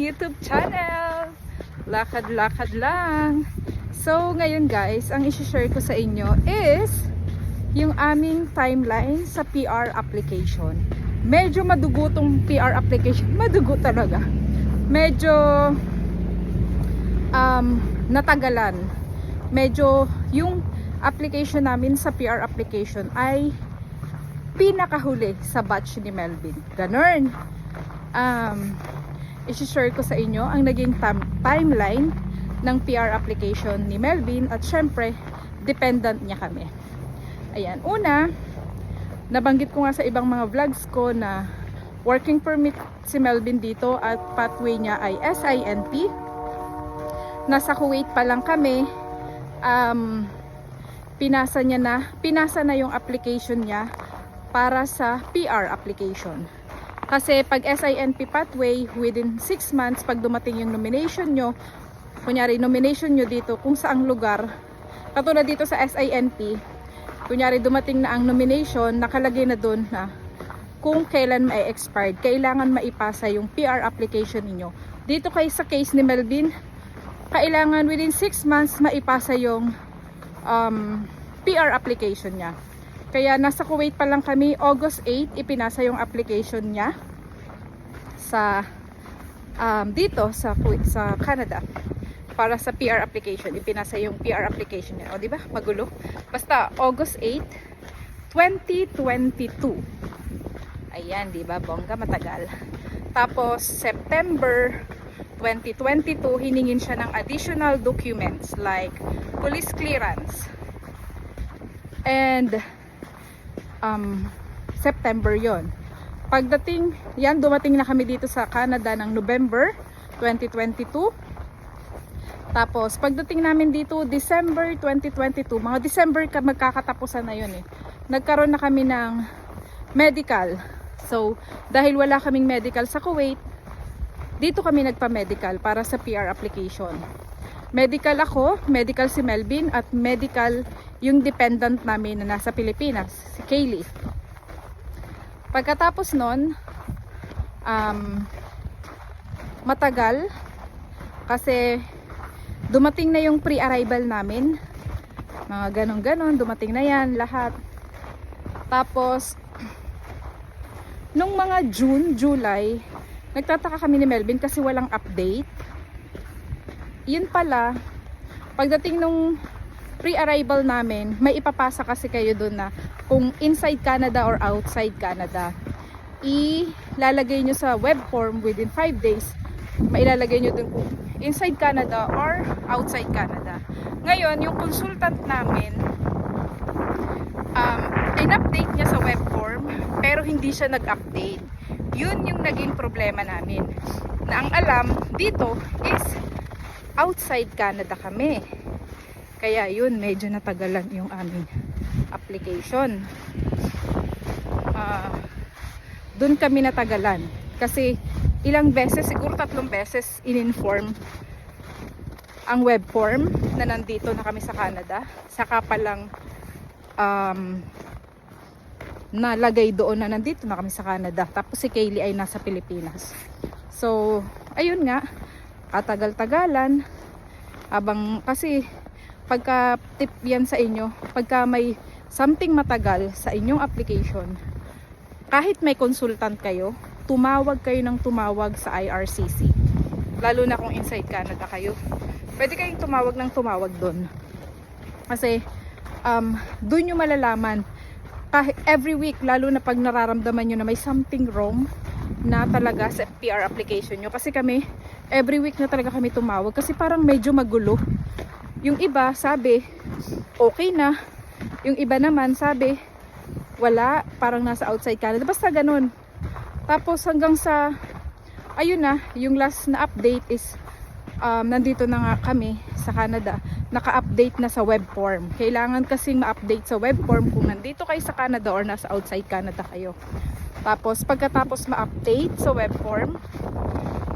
YouTube channel. Lakad-lakad lang. So, ngayon guys, ang isi-share ko sa inyo is yung aming timeline sa PR application. Medyo madugo tong PR application. Madugo talaga. Medyo natagalan. Medyo yung application namin sa PR application ay pinakahuli sa batch ni Melvin. Ganun. I-share ko sa inyo ang naging timeline ng PR application ni Melvin at syempre dependent niya kami. Ayan, una, nabanggit ko nga sa ibang mga vlogs ko na working permit si Melvin dito at pathway niya ay SINP. Nasa Kuwait pa lang kami, pinasa na yung application niya para sa PR application. Kasi pag SINP pathway, within 6 months, pag dumating yung nomination nyo, kunyari nomination nyo dito kung saang lugar, katulad dito sa SINP, kunyari dumating na ang nomination, nakalagay na doon na kung kailan ma-expired, kailangan maipasa yung PR application niyo. Dito kay sa case ni Melvin, kailangan within 6 months maipasa yung PR application niya. Kaya nasa Kuwait pa lang kami, August 8 ipinasa yung application niya sa dito sa Kuwait, sa Canada, para sa PR application. Ipinasa yung PR application niya. O di ba? Magulo. Basta August 8, 2022. Ayan, di ba? Bongga, matagal. Tapos September 2022, hiningin siya ng additional documents like police clearance. And September yon. Pagdating, yan, dumating na kami dito sa Canada ng November 2022. Tapos, pagdating namin dito, December 2022, mga December magkakatapusan na yun eh. Nagkaroon na kami ng medical. So, dahil wala kaming medical sa Kuwait, dito kami nagpa-medical para sa PR application. Medical ako, medical si Melvin, at medical yung dependent namin na nasa Pilipinas, si Kaylee. Pagkatapos nun, matagal kasi dumating na yung pre-arrival namin, mga ganon-ganon, dumating na yan lahat. Tapos nung mga June, July, nagtataka kami ni Melvin kasi walang update. Yun pala, pagdating nung pre-arrival namin, may ipapasa kasi kayo doon na kung inside Canada or outside Canada. Ilalagay nyo sa web form within 5 days. Mailalagay nyo doon kung inside Canada or outside Canada. Ngayon, yung consultant namin, in-update niya sa web form, pero hindi siya nag-update. Yun yung naging problema namin. Na ang alam dito is outside Canada kami. Kaya yun, medyo natagalan yung aming application. Doon kami natagalan. Kasi ilang beses, siguro 3 beses in-inform ang web form na nandito na kami sa Canada. Saka palang nalagay doon na nandito na kami sa Canada. Tapos si Kaylee ay nasa Pilipinas. So, ayun nga, katagal-tagalan. Kasi pagka tip yan sa inyo, pagka may something matagal sa inyong application, kahit may consultant kayo, tumawag kayo ng tumawag sa IRCC. Lalo na kung inside Canada kayo, pwede kayong tumawag ng tumawag doon. Kasi doon nyo malalaman, kahit every week, lalo na pag nararamdaman nyo na may something wrong na talaga sa PR application nyo. Kasi kami, every week na talaga kami tumawag kasi parang medyo magulo. Yung iba sabi okay na, yung iba naman sabi wala, parang nasa outside Canada, basta ganun. Tapos hanggang sa ayun na, yung last na update is nandito na nga kami sa Canada, naka-update na sa web form. Kailangan kasing ma-update sa web form kung nandito kayo sa Canada or nasa outside Canada kayo. Tapos pagkatapos ma-update sa web form,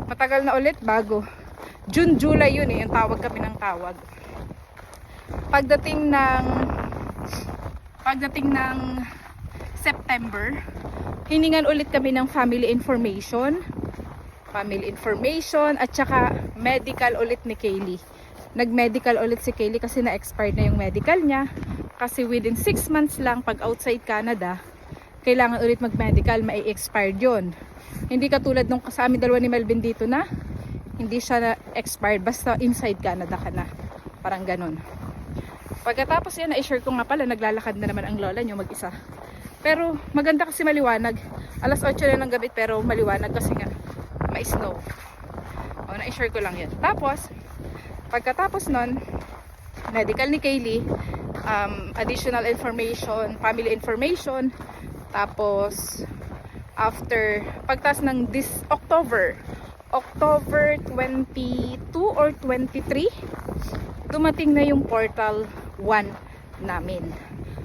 matagal na ulit bago June, July yun eh, yung tawag kami ng tawag. Pagdating ng September, hiningan ulit kami ng family information. family information, at saka medical ulit ni Kaylee. Nag-medical ulit si Kaylee kasi na-expired na yung medical niya. Kasi within 6 months lang, pag outside Canada, kailangan ulit mag-medical, mai-expired yun. Hindi katulad nung sa amin dalawa ni Melvin dito na, hindi siya na-expired, basta inside Canada ka na. Parang ganun. Pagkatapos yan, na-share ko nga pala, naglalakad na naman ang lola nyo mag-isa. Pero maganda kasi maliwanag. Alas 8 na ng gabi pero maliwanag kasi nga may snow. O, na-share ko lang yan. Tapos, pagkatapos nun, medical ni Kaylee, additional information, family information, tapos after, pagtas ng this October 22 or 23, dumating na yung Portal 1 namin.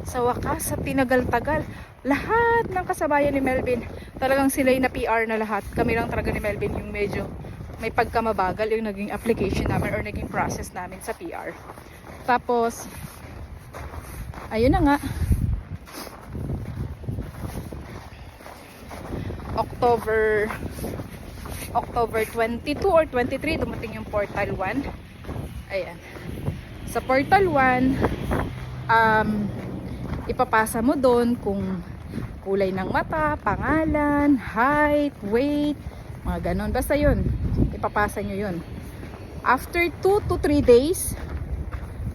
Sa wakas, sa tinagal-tagal, lahat ng kasabayan ni Melvin, talagang sila'y na PR na lahat. Kami lang talaga ni Melvin yung medyo may pagkamabagal yung naging application namin or naging process namin sa PR. Tapos, ayun na nga, October 22 or 23 dumating yung Portal 1. Ayan. Sa Portal 1, ipapasa mo doon kung kulay ng mata, pangalan, height, weight, mga ganon. Basta yun, ipapasa nyo yun. After 2 to 3 days,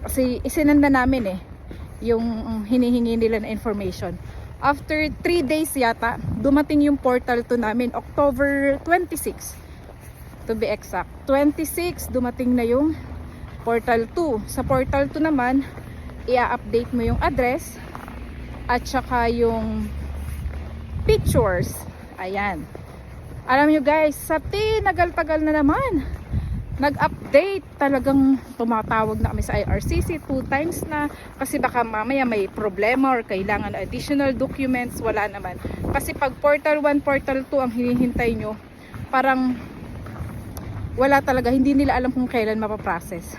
kasi isinanda namin yung hinihingi nila na information. After 3 days yata, dumating yung Portal 2 namin, October 26 to be exact. 26, dumating na yung Portal 2. Sa Portal 2 naman, i-update mo yung address at saka yung pictures. Ayan. Alam nyo guys, sa tinagal-tagal na naman, nag-update, talagang tumatawag na kami sa IRCC 2 times na kasi baka mamaya may problema or kailangan additional documents. Wala naman. Kasi pag Portal 1, Portal 2 ang hinihintay nyo, parang wala talaga, hindi nila alam kung kailan mapaprocess.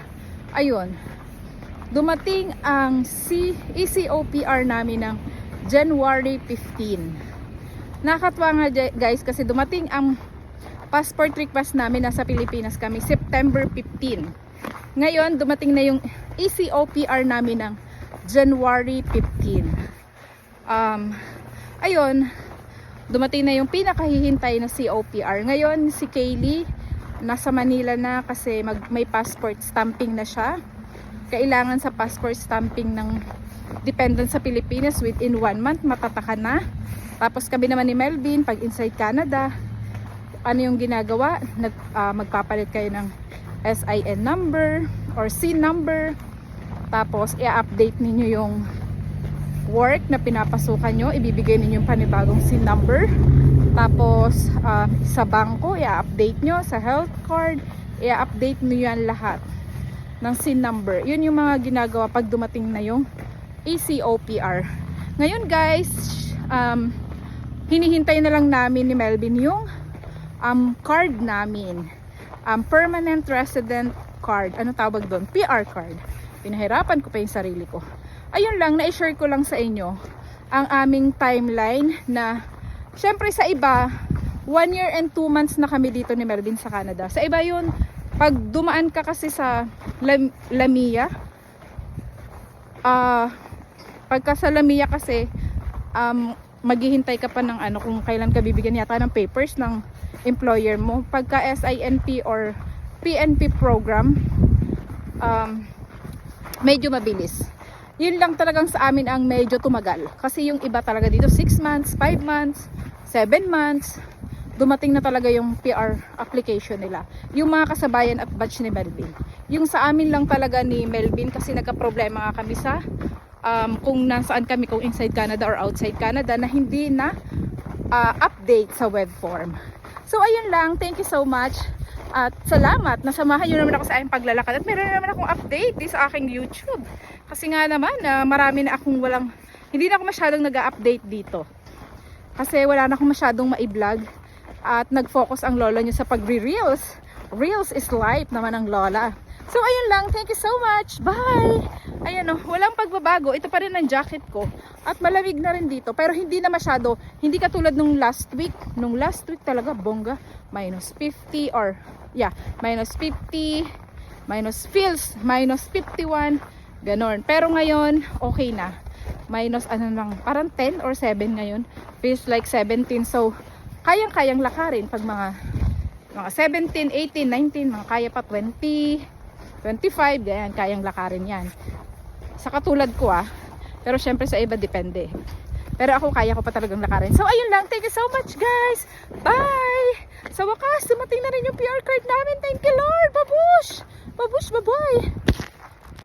Ayun, dumating ang ECOPR namin ng January 15. Nakakatuwa nga guys kasi dumating ang passport request namin, nasa Pilipinas kami, September 15. Ngayon, dumating na yung ECOPR namin ng January 15. Ayun, dumating na yung pinakahihintay na COPR. Ngayon, si Kaylee, nasa Manila na kasi may passport stamping na siya. Kailangan sa passport stamping ng dependent sa Pilipinas within 1 month, matataka na. Tapos kami naman ni Melvin, pag inside Canada, ano yung ginagawa? Magpapalit kayo ng SIN number or SIN number. Tapos i-update ninyo yung work na pinapasukan nyo. Ibibigay ninyo yung panibagong SIN number. Tapos sa bangko, i-update nyo. Sa health card, i-update nyo yan lahat ng SIN number. Yun yung mga ginagawa pag dumating na yung ECOPR. Ngayon guys, hinihintay na lang namin ni Melvin yung card namin, permanent resident card. Ano tawag doon? PR card. Pinahirapan ko pa yung sarili ko. Ayun lang, na-share ko lang sa inyo ang aming timeline na syempre sa iba 1 year and 2 months na kami dito ni Melvin sa Canada. Sa iba yun, pag dumaan ka kasi sa Lamia, pagka sa Lamia kasi maghihintay ka pa ng ano kung kailan ka bibigyan yata ng papers ng employer mo. Pagka SINP or PNP program, medyo mabilis. Yun lang talagang sa amin ang medyo tumagal. Kasi yung iba talaga dito 6 months, 5 months, 7 months, dumating na talaga yung PR application nila. Yung mga kasabayan at batch ni Melvin. Yung sa amin lang talaga ni Melvin kasi nagka-problema nga kami sa kung nasaan kami, kung inside Canada or outside Canada, na hindi na update sa web form. So ayun lang, thank you so much at salamat, nasamahan nyo naman ako sa aking paglalakad at meron naman akong update sa aking YouTube kasi nga naman marami na akong hindi na ako masyadong nag-update dito kasi wala na akong masyadong ma-vlog at nag-focus ang lola nyo sa pagre-reels. Reels is life naman ang lola. So ayun lang, thank you so much, bye! Ayan o, walang pagbabago. Ito pa rin ang jacket ko. At malamig na rin dito. Pero hindi na masyado. Hindi katulad nung last week. Nung last week talaga, bongga. Minus 50 or, yeah, minus 50. Minus feels, minus 51. Ganon. Pero ngayon, okay na. Minus ano lang, parang 10 or 7 ngayon. Feels like 17. So, kayang-kayang lakarin pag mga 17, 18, 19, mga kaya pa 20, 25, ganyan, kayang lakarin yan. Sa katulad ko pero syempre sa iba depende. Pero ako kaya ko pa talagang lakarin. So ayun lang, thank you so much guys. Bye! Sa wakas, dumating na rin yung PR card namin. Thank you Lord, babush! Babush, bye-bye!